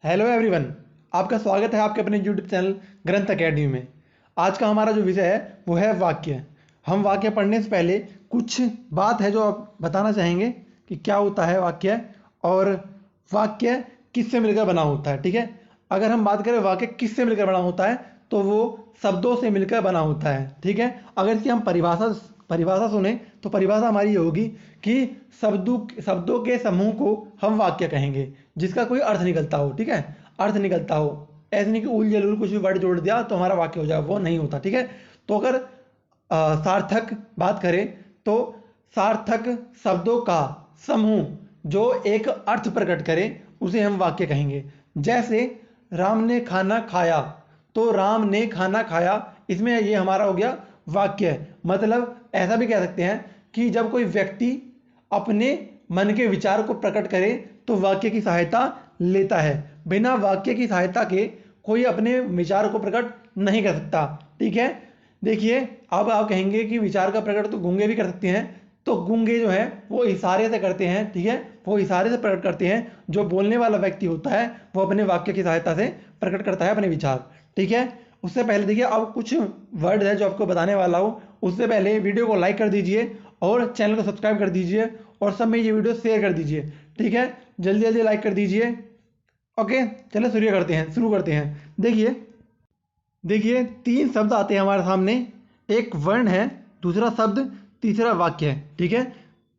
Hello everyone, आपका स्वागत है आपके अपने यूट्यूब चैनल ग्रंथ अकेडमी में। आज का हमारा जो विषय है वो है वाक्य। हम वाक्य पढ़ने से पहले कुछ बात है जो आप बताना चाहेंगे कि क्या होता है वाक्य और वाक्य किससे मिलकर बना होता है। ठीक है, अगर हम बात करें वाक्य किससे मिलकर बना होता है तो वो शब्दों से मिलकर बना होता है। ठीक है, अगर इसकी हम परिभाषा सुने तो परिभाषा हमारी ये होगी कि शब्दों के समूह को हम वाक्य कहेंगे जिसका कोई अर्थ निकलता हो। ठीक है, अर्थ निकलता हो, ऐसे नहीं कि उल जलूल कुछ भी वर्ड जोड़ दिया तो हमारा वाक्य हो जाए, वो नहीं होता। ठीक है, तो अगर सार्थक बात करें तो सार्थक शब्दों का समूह जो एक अर्थ प्रकट करे उसे हम वाक्य कहेंगे। जैसे राम ने खाना खाया, तो राम ने खाना खाया, इसमें ये हमारा हो गया वाक्य। मतलब ऐसा भी कह सकते हैं कि जब कोई व्यक्ति अपने मन के विचार को प्रकट करे तो वाक्य की सहायता लेता है। बिना वाक्य की सहायता के कोई अपने विचार को प्रकट नहीं कर सकता। ठीक है, देखिए अब आप कहेंगे कि विचार का प्रकट तो गूंगे भी कर सकते हैं, तो गूंगे जो है वो इशारे से करते हैं। ठीक है, वो इशारे से प्रकट करते हैं। जो बोलने वाला व्यक्ति होता है वो अपने वाक्य की सहायता से प्रकट करता है अपने विचार। ठीक है, उससे पहले देखिए अब कुछ वर्ड है जो आपको बताने वाला हूँ। उससे पहले वीडियो को लाइक कर दीजिए और चैनल को सब्सक्राइब कर दीजिए और सब में ये वीडियो शेयर कर दीजिए। ठीक है, जल्दी जल्दी लाइक कर दीजिए। ओके, चलो शुरू करते हैं। देखिए तीन शब्द आते हैं हमारे सामने, एक वर्ण है, दूसरा शब्द, तीसरा वाक्य है। ठीक है,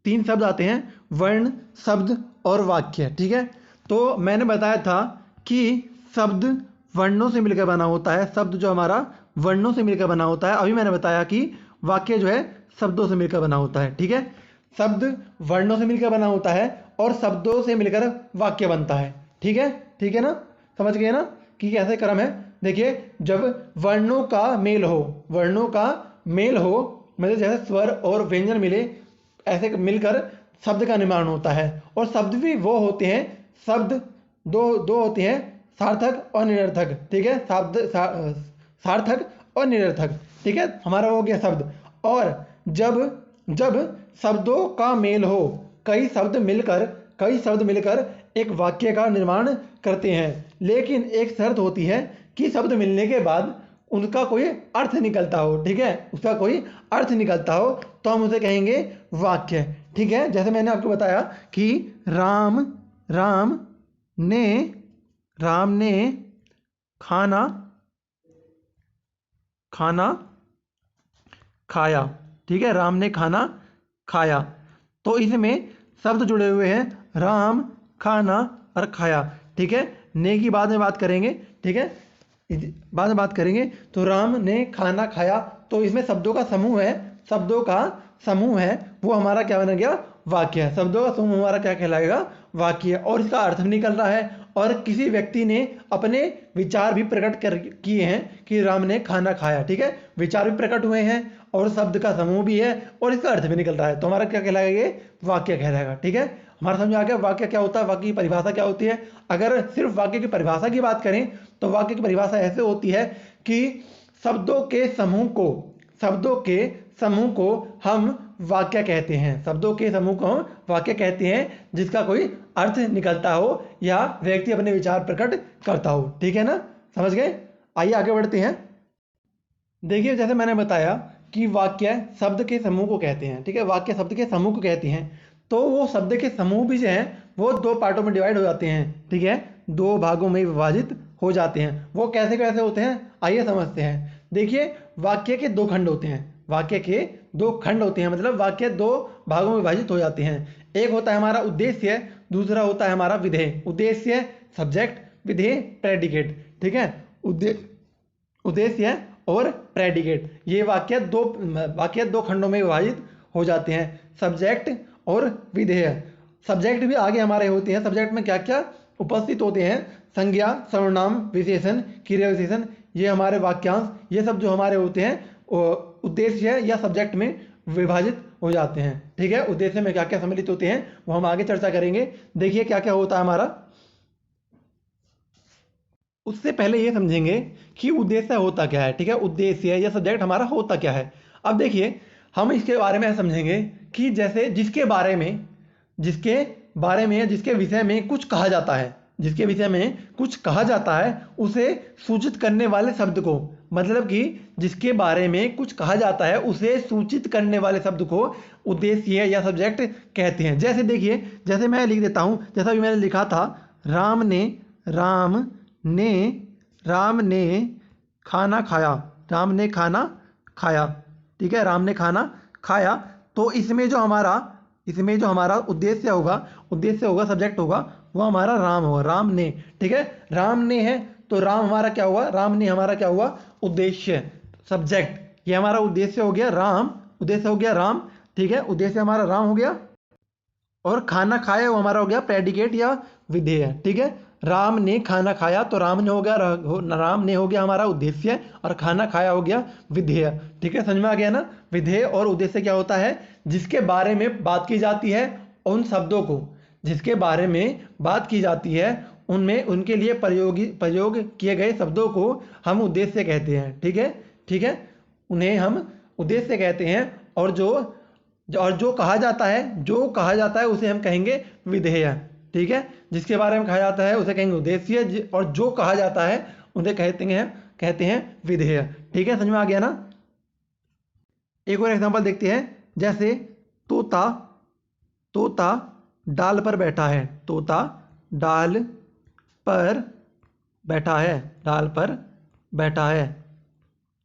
तीन शब्द आते हैं, वर्ण, शब्द और वाक्य। ठीक है, तो मैंने बताया था कि शब्द वर्णों से मिलकर बना होता है, शब्द जो हमारा वर्णों से मिलकर बना होता है। अभी मैंने बताया कि वाक्य जो है शब्दों से मिलकर बना होता है। ठीक है, शब्द वर्णों से मिलकर बना होता है और शब्दों से मिलकर वाक्य बनता है। ठीक है ना, समझ गए ना कि कैसे क्रम है। देखिए जब वर्णों का मेल हो, मतलब जैसे स्वर और व्यंजन मिले, ऐसे मिलकर शब्द का निर्माण होता है। और शब्द भी वो होते हैं, शब्द दो होते हैं, सार्थक और निरर्थक। ठीक है, सार्थक और निरर्थक। ठीक है, हमारा हो गया शब्द। और जब जब शब्दों का मेल हो, कई शब्द मिलकर एक वाक्य का निर्माण करते हैं, लेकिन एक शर्त होती है कि शब्द मिलने के बाद उनका कोई अर्थ निकलता हो। ठीक है, उसका कोई अर्थ निकलता हो तो हम उसे कहेंगे वाक्य। ठीक है, जैसे मैंने आपको बताया कि राम ने खाना खाया। ठीक है, राम ने खाना खाया, तो इसमें शब्द जुड़े हुए हैं, राम, खाना और खाया। ठीक है, ने की बाद में बात करेंगे। ठीक है, बाद में बात करेंगे। तो राम ने खाना खाया, तो इसमें शब्दों का समूह है, वो हमारा क्या बन गया, वाक्य है। शब्दों का समूह हमारा क्या कहलाएगा, वाक्य। और इसका अर्थ भी निकल रहा है और किसी व्यक्ति ने अपने विचार भी प्रकट किए हैं कि राम ने खाना खाया। ठीक है, विचार भी प्रकट हुए हैं और शब्द का समूह भी है और इसका अर्थ भी निकल रहा है, तो हमारा क्या कहलाएगा, ये वाक्य कहलाएगा। ठीक है, हमारा समझ आ गया वाक्य क्या होता है, वाक्य की परिभाषा क्या होती है। अगर सिर्फ वाक्य की परिभाषा की बात करें तो वाक्य की परिभाषा ऐसे होती है कि शब्दों के समूह को हम वाक्य कहते हैं। शब्दों के समूह को हम वाक्य कहते हैं जिसका कोई अर्थ निकलता हो या व्यक्ति अपने विचार प्रकट करता हो। ठीक है ना, समझ गए। आइए आगे बढ़ते हैं। देखिए जैसे मैंने बताया कि वाक्य शब्द के समूह को कहते हैं। ठीक है, वाक्य शब्द के समूह को कहते हैं, तो वो शब्द के समूह भी जो हैं वो दो पार्टों में डिवाइड हो जाते हैं। ठीक है, दो भागों में विभाजित हो जाते हैं। वो कैसे कैसे होते हैं, आइए समझते हैं। देखिए वाक्य के दो खंड होते हैं, मतलब वाक्य दो भागों में विभाजित हो जाते हैं। एक होता है हमारा उद्देश्य, दूसरा होता है हमारा विधेय। उद्देश्य सब्जेक्ट, विधेय प्रेडिकेट। ठीक है, उद्देश्य और प्रेडिकेट, ये वाक्य दो खंडों में विभाजित हो जाते हैं, सब्जेक्ट और विधेय। सब्जेक्ट भी आगे हमारे होते हैं। सब्जेक्ट में क्या क्या उपस्थित होते हैं, संज्ञा, सर्वनाम, विशेषण, क्रिया विशेषण, ये हमारे वाक्यांश, ये सब जो हमारे होते हैं उद्देश्य या सब्जेक्ट में विभाजित हो जाते हैं। ठीक है, उद्देश्य में क्या क्या सम्मिलित होते हैं वो हम आगे चर्चा करेंगे। देखिए क्या क्या होता है हमारा। उससे पहले ये समझेंगे कि उद्देश्य होता क्या है। ठीक है, उद्देश्य या सब्जेक्ट हमारा होता क्या है। अब देखिए हम इसके बारे में समझेंगे कि जैसे जिसके बारे में या जिसके विषय में कुछ कहा जाता है, जिसके विषय में कुछ कहा जाता है उसे सूचित करने वाले शब्द को, मतलब कि जिसके बारे में कुछ कहा जाता है उसे सूचित करने वाले शब्द को उद्देश्य या सब्जेक्ट कहते हैं। जैसे देखिए, जैसे मैं लिख देता हूँ, जैसा भी मैंने लिखा था, राम ने खाना खाया, राम ने खाना खाया, ठीक है, राम ने खाना खाया। तो इसमें जो हमारा उद्देश्य होगा सब्जेक्ट होगा, वो हमारा राम होगा, राम ने, ठीक है, राम ने है तो राम हमारा क्या हुआ, राम ने हमारा क्या हुआ, उद्देश्य, सब्जेक्ट, ये हमारा उद्देश्य हो गया राम, उद्देश्य हो गया राम, ठीक है, उद्देश्य हमारा राम हो गया। और खाना खाया वो हमारा हो गया प्रेडिकेट या विधेय, ठीक है, राम ने खाना खाया तो राम ने हो गया हमारा उद्देश्य और खाना खाया हो गया विधेय, ठीक है, समझ में आ गया ना। विधेय और उद्देश्य क्या होता है, जिसके बारे में बात की जाती है, उन शब्दों को जिसके बारे में बात की जाती है उनमें उनके लिए प्रयोग किए गए शब्दों को हम उद्देश्य कहते हैं, ठीक है, उन्हें हम उद्देश्य कहते हैं। और जो कहा जाता है उसे हम कहेंगे विधेय, ठीक है, जिसके बारे में कहा जाता है उसे कहेंगे उद्देश्य, और जो कहा जाता है उन्हें कहते हैं विधेय, ठीक है, समझ में आ गया ना। एक और एग्जांपल देखते हैं, जैसे तोता डाल पर बैठा है, तोता डाल पर बैठा है।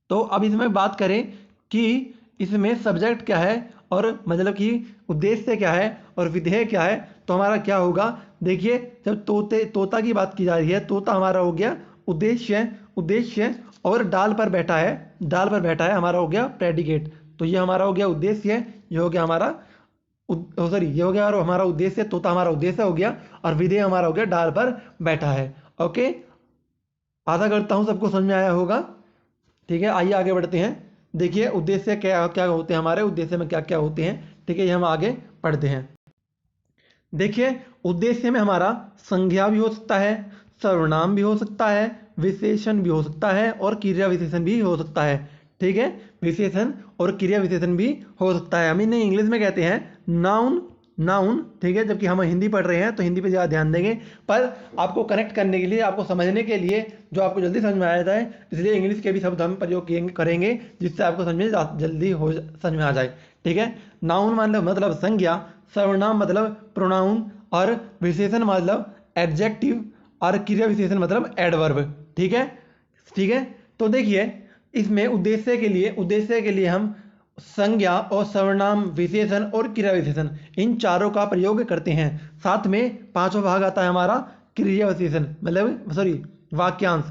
तो अब इसमें बात करें कि इसमें सब्जेक्ट क्या है और मतलब कि उद्देश्य क्या है और विधेय क्या है, तो हमारा क्या होगा, देखिए, जब तोता की बात की जा रही है, तोता हमारा हो गया उद्देश्य और डाल पर बैठा है हमारा हो गया प्रेडिकेट। तो ये हमारा हो गया उद्देश्य, ये हो गया हमारा हमारा उद्देश्य, तोता हमारा उद्देश्य हो गया और विधेय हमारा हो गया डाल पर बैठा है। ओके, आशा करता हूँ सबको समझ में आया होगा, ठीक है। आइए आगे बढ़ते हैं। देखिए उद्देश्य क्या क्या होते हैं, हमारे उद्देश्य में क्या क्या होते हैं, ठीक है, ये हम आगे पढ़ते हैं। देखिए उद्देश्य में हमारा संज्ञा भी हो सकता है, सर्वनाम भी हो सकता है, विशेषण भी हो सकता है और क्रिया विशेषण भी हो सकता है, ठीक है, विशेषण और क्रिया विशेषण भी हो सकता है। हम इन्हें इंग्लिश में कहते हैं नाउन, ठीक है, जबकि हम हिंदी पढ़ रहे हैं तो हिंदी पे ज़्यादा ध्यान देंगे, पर आपको कनेक्ट करने के लिए, आपको समझने के लिए, जो आपको जल्दी समझ में आ जाता है, इसलिए इंग्लिश के भी शब्द हम प्रयोग करेंगे जिससे आपको समझ में आ जाए, ठीक है। नाउन मतलब संज्ञा, सर्वनाम मतलब प्रोनाउन और विशेषण मतलब एडजेक्टिव और क्रिया विशेषण मतलब एडवर्ब, ठीक है। तो देखिए इसमें उद्देश्य के लिए हम संज्ञा और सर्वनाम, विशेषण और क्रिया विशेषण, इन चारों का प्रयोग करते हैं। साथ में पांचवा भाग आता है हमारा क्रिया विशेषण, मतलब वाक्यांश।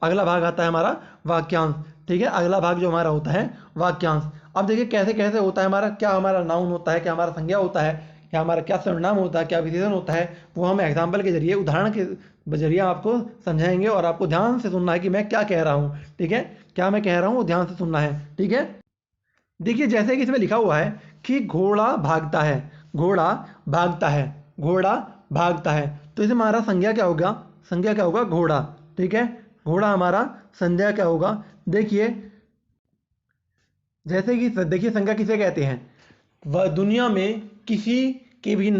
अगला भाग आता है हमारा वाक्यांश, ठीक है, अगला भाग जो हमारा होता है वाक्यांश। अब देखिए कैसे कैसे होता है हमारा, क्या हमारा नाउन होता है, क्या हमारा संज्ञा होता है, क्या हमारा क्या सर्वनाम होता है, क्या विशेषण होता है, वो हम एग्जाम्पल के जरिए, उदाहरण के जरिए आपको समझाएंगे। और आपको ध्यान से सुनना है कि मैं क्या कह रहा हूँ, ठीक है, क्या मैं कह रहा हूँ वो ध्यान से सुनना है, ठीक है। देखिए जैसे कि इसमें लिखा हुआ है कि घोड़ा भागता है, तो इसमें हमारा संज्ञा क्या होगा, घोड़ा, ठीक है, घोड़ा हमारा संज्ञा क्या होगा। देखिए जैसे कि देखिए संज्ञा किसे कहते हैं, वह दुनिया में किसी के भी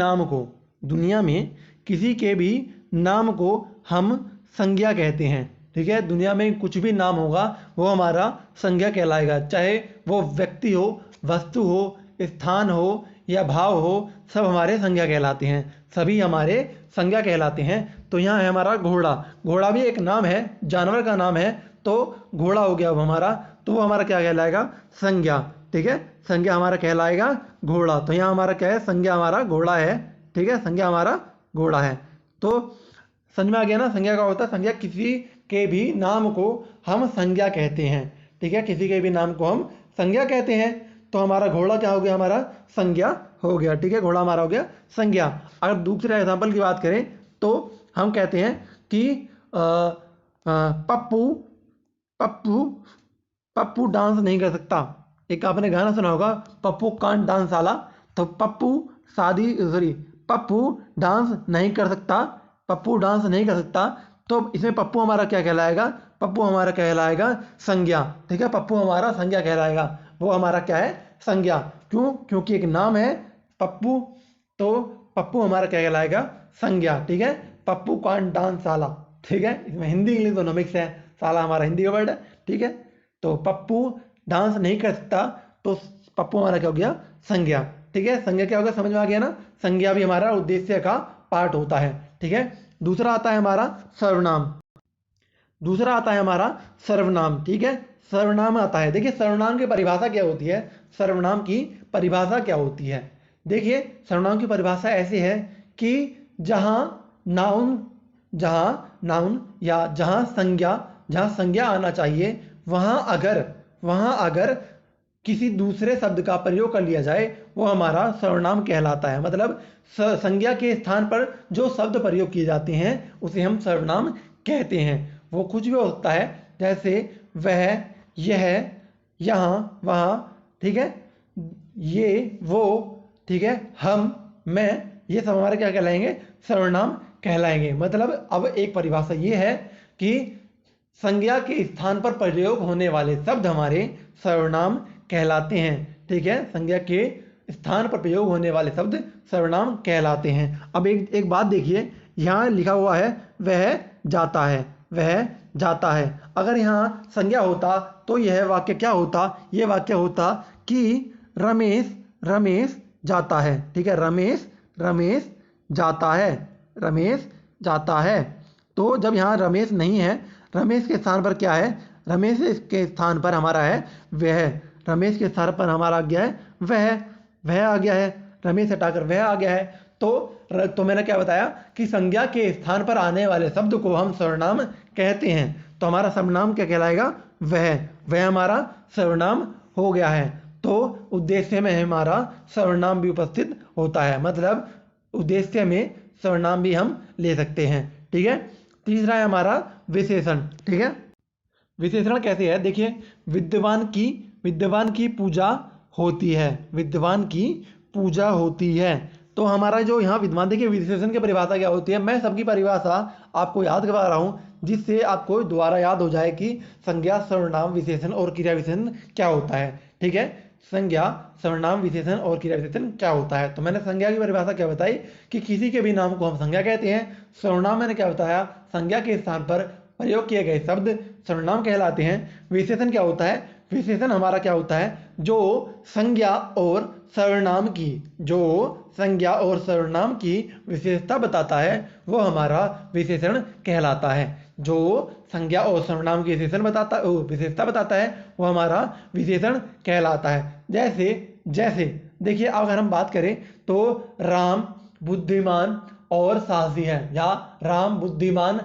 नाम को हम संज्ञा कहते हैं, ठीक है। दुनिया में कुछ भी नाम होगा वो हमारा संज्ञा कहलाएगा, चाहे वो व्यक्ति हो, वस्तु हो, स्थान हो या भाव हो, सब हमारे संज्ञा कहलाते हैं, सभी हमारे संज्ञा कहलाते हैं। तो यहाँ है हमारा घोड़ा भी एक नाम है, जानवर का नाम है, तो घोड़ा हो गया वो हमारा, तो वो हमारा क्या कहलाएगा, संज्ञा, ठीक है, संज्ञा हमारा कहलाएगा घोड़ा। तो यहाँ हमारा क्या है, संज्ञा हमारा घोड़ा है, ठीक है, संज्ञा हमारा घोड़ा है। तो समझ में आ गया ना, संज्ञा का होता है, संज्ञा किसी के भी नाम को हम संज्ञा कहते हैं, ठीक है, किसी के भी नाम को हम संज्ञा कहते हैं। तो हमारा घोड़ा क्या हो गया, हमारा संज्ञा हो गया, ठीक है, घोड़ा हमारा हो गया संज्ञा। अगर दूसरे एग्जाम्पल की बात करें तो हम कहते हैं कि पप्पू डांस नहीं कर सकता। एक आपने गाना सुना होगा, पप्पू कांट डांस साला, तो पप्पू डांस नहीं कर सकता, तो इसमें पप्पू हमारा क्या कहलाएगा, पप्पू हमारा कहलाएगा संज्ञा, ठीक है, पप्पू हमारा संज्ञा कहलाएगा, वो हमारा क्या है, संज्ञा। क्योंकि एक नाम है पप्पू, तो पप्पू हमारा क्या कहलाएगा, संज्ञा, ठीक है, पप्पू कांट डांस साला, ठीक है, इसमें हिंदी इंग्लिश दोनों मिक्स है, साला हमारा हिंदी का वर्ड है, ठीक है। तो पप्पू डांस नहीं कर सकता, तो पप्पू हमारा क्या हो गया, संज्ञा, ठीक है। संज्ञा क्या होगा, समझ में आ गया ना, संज्ञा भी हमारा उद्देश्य का पार्ट होता है, ठीक है। दूसरा आता है हमारा सर्वनाम, दूसरा आता है हमारा सर्वनाम, ठीक है। सर्वनाम आता है, देखिए सर्वनाम की परिभाषा क्या होती है, सर्वनाम की परिभाषा क्या होती है, देखिए सर्वनाम की परिभाषा ऐसी है कि जहां नाउन या जहां संज्ञा आना चाहिए, वहां अगर किसी दूसरे शब्द का प्रयोग कर लिया जाए, वो हमारा सर्वनाम कहलाता है। मतलब संज्ञा के स्थान पर जो शब्द प्रयोग किए जाते हैं उसे हम सर्वनाम कहते हैं। वो कुछ भी हो सकता है, जैसे वह, यह, यहाँ, वहाँ, ठीक है, ये, वो, ठीक है, हम, मैं, ये सब हमारे क्या कहलाएंगे, सर्वनाम कहलाएंगे। मतलब अब एक परिभाषा ये है कि संज्ञा के स्थान पर प्रयोग होने वाले शब्द हमारे सर्वनाम कहलाते हैं, ठीक है। संज्ञा के स्थान पर प्रयोग होने वाले शब्द सर्वनाम कहलाते हैं। अब एक बात देखिए, यहाँ लिखा हुआ है वह जाता है, वह जाता है। अगर यहाँ संज्ञा होता तो यह वाक्य क्या होता, यह वाक्य होता कि रमेश जाता है, ठीक है, रमेश जाता है, रमेश जाता है। तो जब यहाँ रमेश नहीं है, रमेश के स्थान पर क्या है, रमेश के स्थान पर हमारा है वह, रमेश के स्थान पर हमारा आ गया है वह आ गया है, रमेश हटाकर वह आ गया है। तो मैंने क्या बताया कि संज्ञा के स्थान पर आने वाले शब्द को हम सर्वनाम कहते हैं। तो हमारा सर्वनाम क्या कहलाएगा, वह हमारा सर्वनाम हो गया है। तो उद्देश्य में हमारा सर्वनाम भी उपस्थित होता है, मतलब उद्देश्य में सर्वनाम भी हम ले सकते हैं, ठीक है। तीसरा है हमारा विशेषण, ठीक है। विशेषण कैसे है, देखिए विद्वान की पूजा होती है, विद्वान की पूजा होती है। तो हमारा जो यहाँ विद्वान, देखिए विशेषण की परिभाषा क्या होती है, मैं सबकी परिभाषा आपको याद करवा रहा हूँ जिससे आपको दोबारा याद हो जाए कि संज्ञा, सर्वनाम, विशेषण और क्रिया विशेषण क्या होता है, ठीक है। संज्ञा, सर्वनाम, विशेषण और क्रिया विशेषण क्या होता है। तो मैंने संज्ञा की परिभाषा क्या बताई कि किसी के भी नाम को हम संज्ञा कहते हैं। सर्वनाम मैंने क्या बताया, संज्ञा के स्थान पर प्रयोग किए गए शब्द सर्वनाम कहलाते हैं। विशेषण क्या होता है, विशेषण हमारा क्या होता है, जो संज्ञा और सर्वनाम की विशेषता बताता है वो हमारा विशेषण कहलाता है। जो संज्ञा और सर्वनाम की विशेषता बताता है वो हमारा विशेषण कहलाता है। जैसे देखिए, अगर हम बात करें तो राम बुद्धिमान और साहसी है, या राम बुद्धिमान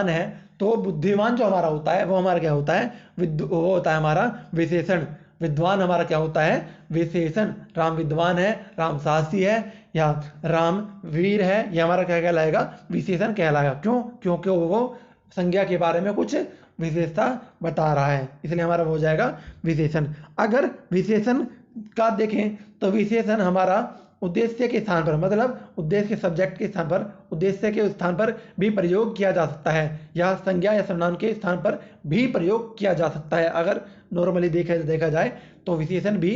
है, तो बुद्धिमान जो हमारा होता है वो हमारा क्या होता है, वो होता है हमारा विशेषण। विद्वान हमारा क्या होता है, विशेषण। राम विद्वान है, राम साहसी है, या राम वीर है, ये हमारा क्या कहलाएगा, विशेषण कहलाएगा। क्योंकि वो संज्ञा के बारे में कुछ विशेषता बता रहा है, इसलिए हमारा हो जाएगा विशेषण। अगर विशेषण का देखें तो विशेषण हमारा उद्देश्य के स्थान पर, मतलब उद्देश्य के सब्जेक्ट के स्थान पर, उद्देश्य के स्थान पर भी प्रयोग किया जा सकता है, या संज्ञा या सर्वनाम के स्थान पर भी प्रयोग किया जा सकता है। अगर नॉर्मली देखा जाए तो विशेषण भी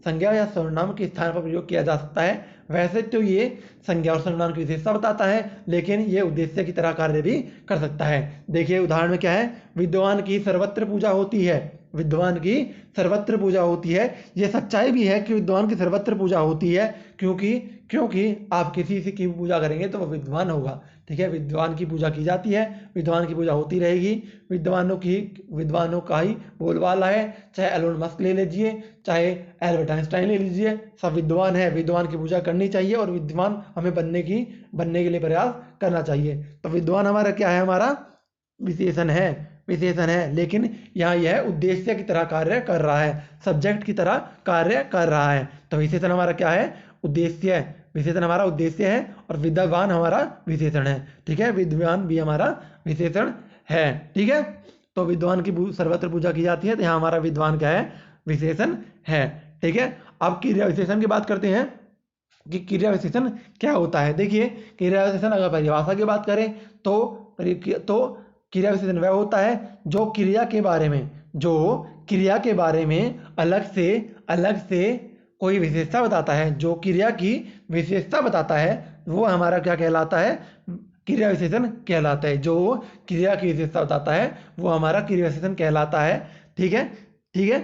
संज्ञा या सर्वनाम के स्थान पर प्रयोग किया जा सकता है। वैसे तो ये संज्ञा और सर्वनाम की विशेषता बताता है, लेकिन ये उद्देश्य की तरह कार्य भी कर सकता है। देखिए उदाहरण में क्या है, विद्वान की सर्वत्र पूजा होती है, विद्वान की सर्वत्र पूजा होती है। ये सच्चाई भी है कि विद्वान की सर्वत्र पूजा होती है, क्योंकि आप किसी से की पूजा करेंगे तो वह विद्वान होगा, ठीक है। विद्वान की पूजा की जाती है, विद्वान की पूजा होती रहेगी। विद्वानों का ही बोलबाला है, चाहे एलोन मस्क ले लीजिए, चाहे एल्बर्ट आइंस्टाइन ले लीजिए, सब विद्वान है। विद्वान की पूजा करनी चाहिए और विद्वान हमें बनने के लिए प्रयास करना चाहिए। तो विद्वान हमारा क्या है, हमारा विशेषण है, लेकिन यहाँ यह उद्देश्य की तरह कार्य कर रहा है, सब्जेक्ट की तरह कार्य कर रहा है। तो विशेषण हमारा क्या है, उद्देश्य है। विशेषण हमारा उद्देश्य है और विद्वान हमारा विशेषण है, ठीक है। विद्वान भी हमारा विशेषण है, ठीक है। तो विद्वान की सर्वत्र पूजा की जाती है, तो यहाँ हमारा विद्वान क्या है, विशेषण है, ठीक है। अब क्रिया विशेषण की बात करते हैं कि क्रिया विशेषण क्या होता है। देखिए क्रिया विशेषण अगर परिभाषा की बात करें तो क्रिया विशेषण वह होता है जो क्रिया के बारे में अलग से कोई विशेषता बताता है, जो क्रिया की विशेषता बताता है, वो हमारा क्या कहलाता है? क्रिया विशेषण कहलाता है। जो क्रिया की विशेषता बताता है वो हमारा क्रिया विशेषण कहलाता है। ठीक है, ठीक है।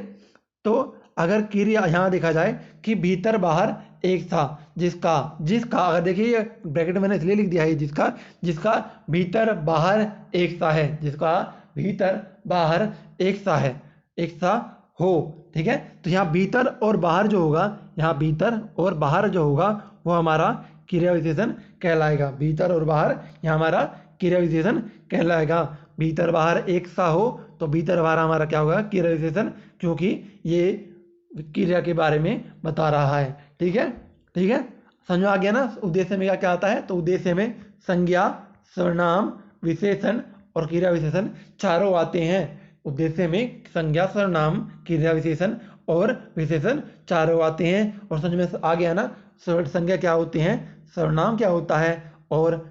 तो अगर क्रिया यहाँ देखा जाए कि भीतर बाहर एक था, जिसका जिसका अगर देखिए ये ब्रैकेट मैंने इसलिए लिख दिया है, जिसका जिसका भीतर बाहर एक सा है, जिसका भीतर बाहर एक सा है, एक सा हो। ठीक है, तो यहाँ भीतर और बाहर जो होगा, यहाँ भीतर और बाहर जो होगा वो हमारा क्रिया विशेषण कहलाएगा। भीतर और बाहर यहाँ हमारा क्रिया विशेषण कहलाएगा। भीतर बाहर एक सा हो तो भीतर बाहर हमारा क्या होगा? क्रिया विशेषण, क्योंकि ये क्रिया के बारे में बता रहा है। ठीक है, ठीक है, समझ में आ गया ना? उद्देश्य में क्या क्या आता है? तो उद्देश्य में संज्ञा, सर्वनाम, विशेषण और क्रिया विशेषण चारों आते हैं। उद्देश्य में संज्ञा, सर्वनाम, क्रिया विशेषण और विशेषण चारों आते हैं। और समझ में आ गया ना? संज्ञा क्या होती है, सर्वनाम क्या होता है, और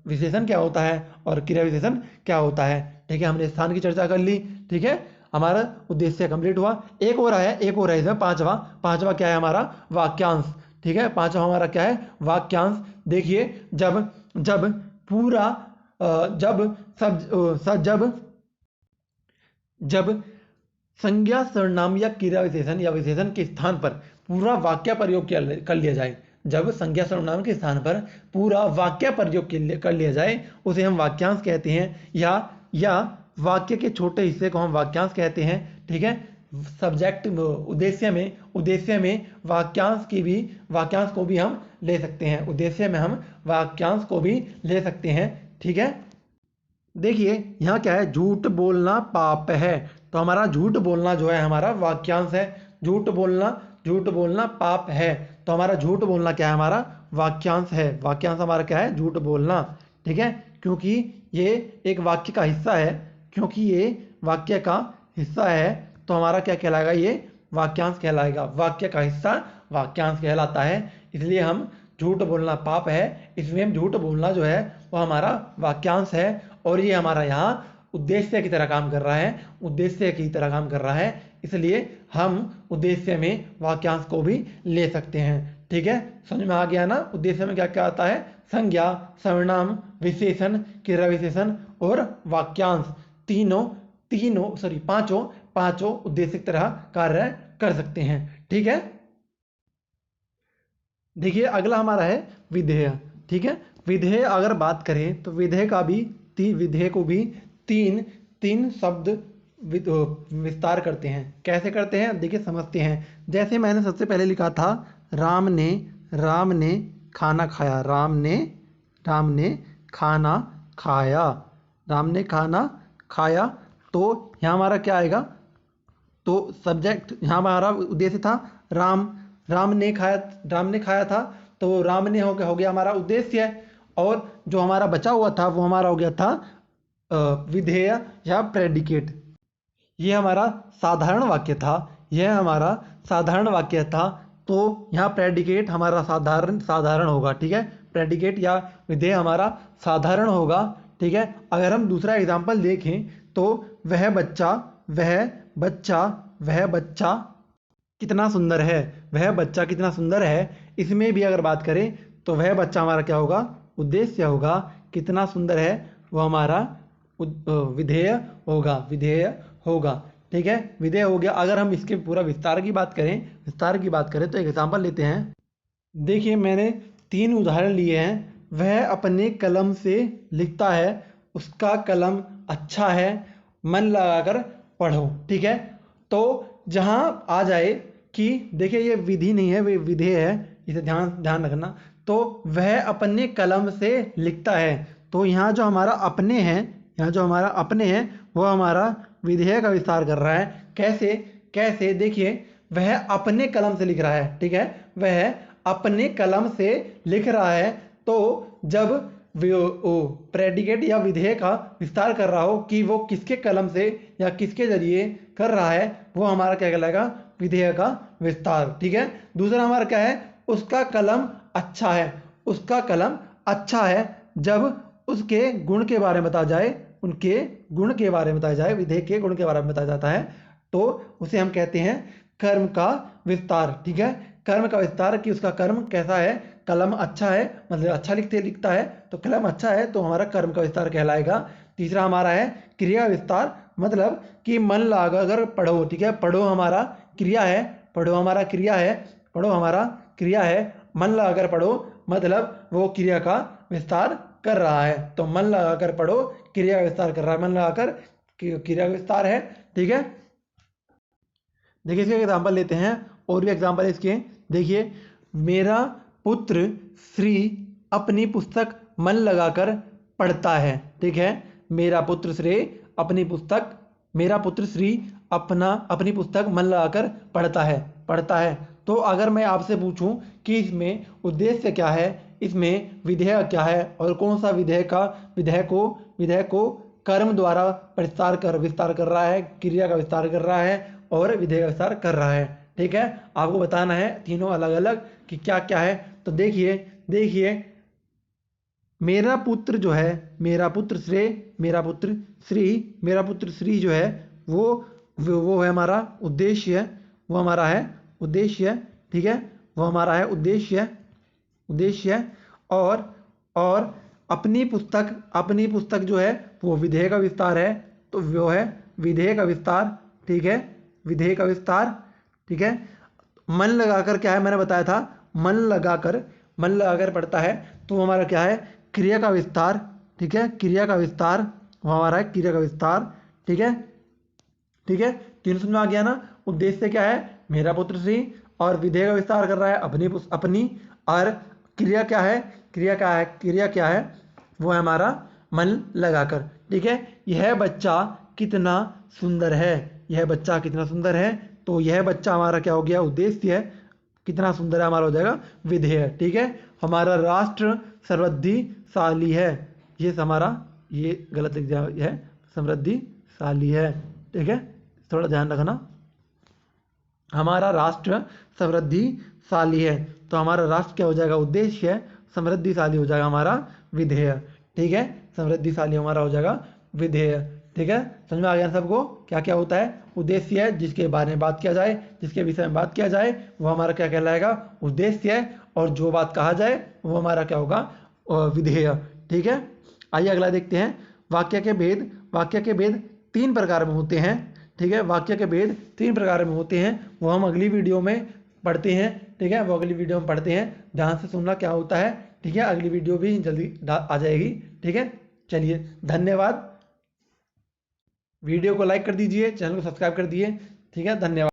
विशेषण क्या होता है, और क्रिया विशेषण क्या होता है। ठीक है, हमने स्थान की चर्चा कर ली। ठीक है, हमारा उद्देश्य कंप्लीट हुआ। एक और है इसमें पांचवा क्या है हमारा? वाक्यांश। ठीक है, पांचवा हमारा क्या है? वाक्यांश। देखिए, जब जब पूरा जब संज्ञा, सर्वनाम या क्रिया विशेषण या विशेषण के स्थान पर पूरा वाक्य प्रयोग कर लिया जाए, जब संज्ञा सर्वनाम के स्थान पर पूरा वाक्य प्रयोग कर लिया जाए, उसे हम वाक्यांश कहते हैं। या वाक्य के छोटे हिस्से को हम वाक्यांश कहते हैं। ठीक है, सब्जेक्ट उद्देश्य में वाक्यांश को भी हम ले सकते हैं। उद्देश्य में हम वाक्यांश को भी ले सकते हैं। ठीक है, देखिए यहाँ क्या है? झूठ बोलना पाप है, तो हमारा झूठ बोलना जो है हमारा वाक्यांश है। झूठ बोलना पाप है, तो हमारा झूठ बोलना क्या है? हमारा वाक्यांश है। वाक्यांश हमारा क्या है? झूठ बोलना। ठीक है, क्योंकि ये एक वाक्य का हिस्सा है, तो हमारा क्या कहलाएगा? ये वाक्यांश कहलाएगा। वाक्य का हिस्सा वाक्यांश कहलाता है। इसलिए हम झूठ बोलना पाप है, इसलिए हम झूठ बोलना जो है वो हमारा वाक्यांश है। और ये हमारा यहाँ उद्देश्य की तरह काम कर रहा है, इसलिए हम उद्देश्य में वाक्यांश को भी ले सकते हैं। ठीक है, समझ में आ गया ना? उद्देश्य में क्या क्या आता है? संज्ञा, सर्वनाम, विशेषण, क्रिया विशेषण और वाक्यांश। पांचों उद्देश्य की तरह कार्य कर सकते हैं। ठीक है, देखिए अगला हमारा है विधेय। ठीक है, विधेय अगर बात करें तो विधेय को भी तीन शब्द विस्तार करते हैं। कैसे करते हैं? देखिए समझते हैं। जैसे मैंने सबसे पहले लिखा था, राम ने खाना खाया। राम ने खाना खाया। तो यहाँ हमारा क्या आएगा? तो सब्जेक्ट, यहाँ हमारा उद्देश्य था राम ने खाया था, तो राम ने हो गया हमारा उद्देश्य। और जो हमारा बचा हुआ था वो हमारा हो गया था विधेय या प्रेडिकेट। ये हमारा साधारण वाक्य था, तो यहाँ प्रेडिकेट हमारा साधारण होगा। ठीक है, प्रेडिकेट या विधेय हमारा साधारण होगा। ठीक है, अगर हम दूसरा एग्जाम्पल देखें तो वह बच्चा कितना सुंदर है। इसमें भी अगर बात करें तो वह बच्चा हमारा क्या होगा? उद्देश्य होगा। कितना सुंदर है वो हमारा विधेय होगा। ठीक है, विधेय हो गया। अगर हम इसके पूरा विस्तार की बात करें तो एक एग्जाम्पल लेते हैं। देखिए मैंने 3 उदाहरण लिए हैं। वह अपने कलम से लिखता है, उसका कलम अच्छा है, मन लगाकर पढ़ो। ठीक है, तो जहाँ आ जाए कि देखिए ये विधि नहीं है, वे विधेय है, इसे ध्यान रखना। तो वह अपने कलम से लिखता है, तो यहाँ जो हमारा अपने हैं वो हमारा विधेय का विस्तार कर रहा है। कैसे? देखिए वह अपने कलम से लिख रहा है। ठीक है, वह अपने कलम से लिख रहा है, तो जब प्रेडिकेट या विधेय का विस्तार कर रहा हो कि वो किसके कलम से या किसके जरिए कर रहा है, वो हमारा क्या कहलाएगा? विधेय का विस्तार। ठीक है, दूसरा हमारा क्या है? उसका कलम अच्छा है। जब उसके गुण के बारे में बताया जाए, विधेय के गुण के बारे में बताया जाता है, तो उसे हम कहते हैं कर्म का विस्तार। ठीक है, कर्म का विस्तार कि उसका कर्म कैसा है, कलम अच्छा है मतलब अच्छा लिखता है, तो कलम अच्छा है तो हमारा कर्म का विस्तार कहलाएगा। तीसरा हमारा है क्रिया विस्तार, मतलब कि मन लगा कर पढ़ो। ठीक है, पढ़ो हमारा क्रिया है, पढ़ो हमारा क्रिया है, पढ़ो हमारा क्रिया है, मन लगाकर पढ़ो मतलब वो क्रिया का विस्तार कर रहा है। तो मन लगाकर पढ़ो क्रिया का विस्तार कर रहा है, मन लगाकर क्रिया का विस्तार है। ठीक है, देखिए इसके एग्जाम्पल लेते हैं, और भी एग्जाम्पल इसके। देखिए, मेरा पुत्र श्री अपनी पुस्तक मन लगाकर पढ़ता है। ठीक है, मेरा पुत्र श्री अपनी पुस्तक, मेरा पुत्र श्री अपनी पुस्तक मन लगाकर पढ़ता है। तो अगर मैं आपसे पूछूं कि इसमें उद्देश्य क्या है, इसमें विधेय क्या है, और कौन सा विधेय को कर्म द्वारा विस्तार कर रहा है, क्रिया का विस्तार कर रहा है और विधेय का विस्तार कर रहा है। ठीक है, आपको बताना है तीनों अलग अलग कि क्या क्या है। तो देखिए मेरा पुत्र जो है, मेरा पुत्र श्री जो है वो है हमारा उद्देश्य है, वो हमारा है उद्देश्य। ठीक है, वो हमारा है उद्देश्य। और अपनी पुस्तक जो है वो विधेय का विस्तार है, तो वो है विधेय का विस्तार। ठीक है, विधेय का विस्तार। ठीक है, मन लगाकर क्या है, मैंने बताया था मन लगाकर पढ़ता है, तो हमारा क्या है क्रिया का विस्तार। ठीक है, क्रिया का विस्तार, वो हमारा है क्रिया का विस्तार। ठीक है, तीनों समझ में आ गया ना। उद्देश्य क्या है, मेरा पुत्र श्री, और विधेय का विस्तार कर रहा है अपनी, और क्रिया क्या है वो है हमारा मन लगाकर। ठीक है, यह बच्चा कितना सुंदर है, यह बच्चा कितना सुंदर है, तो यह बच्चा हमारा क्या हो गया उद्देश्य है, कितना सुंदर है हमारा हो जाएगा विधेय। ठीक है, हमारा राष्ट्र समृद्धिशाली है, ये गलत लिख दिया है, समृद्धिशाली है। ठीक है, थोड़ा ध्यान रखना, हमारा राष्ट्र समृद्धिशाली है, तो हमारा राष्ट्र क्या हो जाएगा उद्देश्य है, समृद्धिशाली हो जाएगा हमारा विधेय। ठीक है, समृद्धिशाली हमारा हो जाएगा विधेय। ठीक है, समझ में आ गया सबको क्या क्या होता है। उद्देश्य है जिसके बारे में बात किया जाए, जिसके विषय में बात किया जाए, वो हमारा क्या कहलाएगा उद्देश्य है, और जो बात कहा जाए वो हमारा क्या होगा विधेय। ठीक है, आइए अगला देखते हैं। वाक्य के भेद 3 प्रकार में होते हैं। ठीक है, वाक्य के भेद 3 प्रकार में होते हैं, वो हम अगली वीडियो में पढ़ते हैं। ठीक है, वो अगली वीडियो में पढ़ते हैं, ध्यान से सुनना क्या होता है। ठीक है, अगली वीडियो भी जल्दी आ जाएगी। ठीक है, चलिए धन्यवाद। वीडियो को लाइक कर दीजिए, चैनल को सब्सक्राइब कर दिए। ठीक है, धन्यवाद।